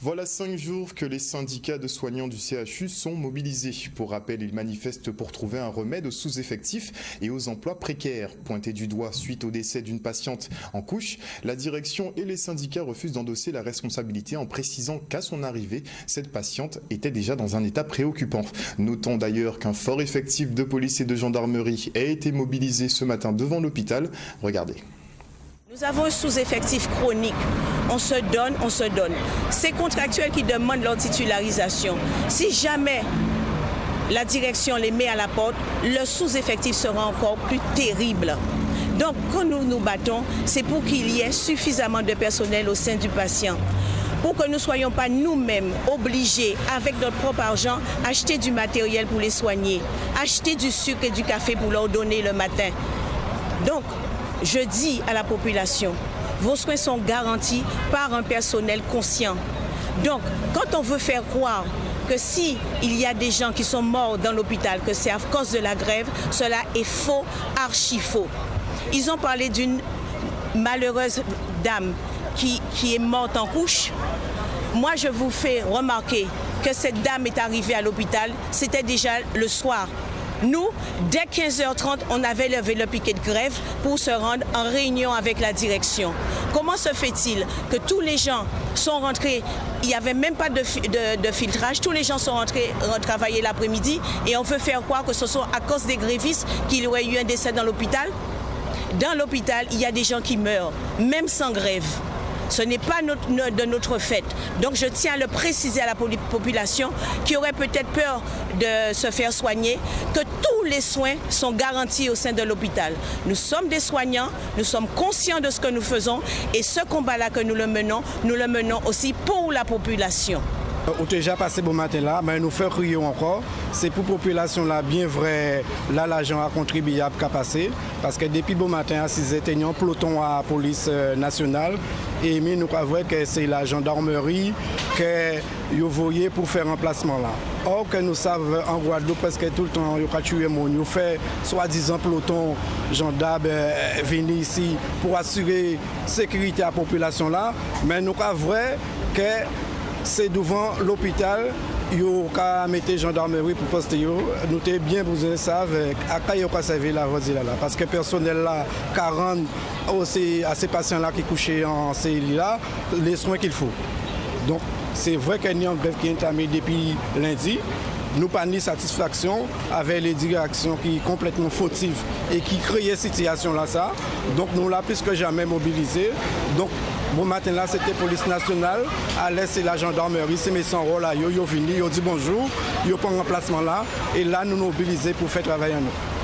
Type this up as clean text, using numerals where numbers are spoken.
Voilà 5 jours que les syndicats de soignants du CHU sont mobilisés. Pour rappel, ils manifestent pour trouver un remède aux sous-effectifs et aux emplois précaires. Pointés du doigt suite au décès d'une patiente en couche, la direction et les syndicats refusent d'endosser la responsabilité en précisant qu'à son arrivée, cette patiente était déjà dans un état préoccupant. Notons d'ailleurs qu'un fort effectif de police et de gendarmerie a été mobilisé ce matin devant l'hôpital. Regardez. Nous avons un sous-effectif chronique. On se donne. C'est contractuels qui demandent leur titularisation. Si jamais la direction les met à la porte, le sous-effectif sera encore plus terrible. Donc, quand nous nous battons, c'est pour qu'il y ait suffisamment de personnel au sein du patient. Pour que nous ne soyons pas nous-mêmes obligés, avec notre propre argent, acheter du matériel pour les soigner, acheter du sucre et du café pour leur donner le matin. Donc, je dis à la population, vos soins sont garantis par un personnel conscient. Donc, quand on veut faire croire que si il y a des gens qui sont morts dans l'hôpital, que c'est à cause de la grève, cela est faux, archi faux. Ils ont parlé d'une malheureuse dame qui est morte en couche. Moi, je vous fais remarquer que cette dame est arrivée à l'hôpital, c'était déjà le soir. Nous, dès 15h30, on avait levé le piquet de grève pour se rendre en réunion avec la direction. Comment se fait-il que tous les gens sont rentrés, il n'y avait même pas de filtrage, tous les gens sont rentrés travailler l'après-midi et on veut faire croire que ce soit à cause des grévistes qu'il y aurait eu un décès dans l'hôpital? Dans l'hôpital, il y a des gens qui meurent, même sans grève. Ce n'est pas de notre fait. Donc je tiens à le préciser à la population qui aurait peut-être peur de se faire soigner, que tous les soins sont garantis au sein de l'hôpital. Nous sommes des soignants, nous sommes conscients de ce que nous faisons et ce combat-là que nous le menons aussi pour la population. On a déjà passé bon matin là, mais nous faisons crier encore. C'est pour la population là, bien vrai, là l'argent a contribué à passer. Parce que depuis bon matin à 6h, il y a un peloton à la police nationale. Et nous avons que c'est la gendarmerie que vous voyez pour faire un remplacement là. Or que nous savons en Guadeloupe presque tout le temps, nous avons tué mon, nous fait soi-disant peloton gendarme venir ici pour assurer la sécurité à la population là. Mais nous avons que c'est devant l'hôpital, yo ka mettre gendarmerie pour poster yo. Nous t'ai bien besoin ça à quoi yo ka servir la rose là parce que personnel là 40 aussi à ces patients là qui couchent en CLI là les soins qu'il faut. Donc c'est vrai qu'il y a une grève qui est entamée depuis lundi. Nous pas ni satisfaction avec les directions qui sont complètement fautives et qui créent cette situation là ça. Donc nous l'avons plus que jamais mobilisé. Donc bon matin là c'était police nationale, à l'est c'est la gendarmerie, c'est mes sans rôle là, yo venu, yo dit bonjour, yo prend un remplacement là et là nous mobilisés pour faire travailler nous.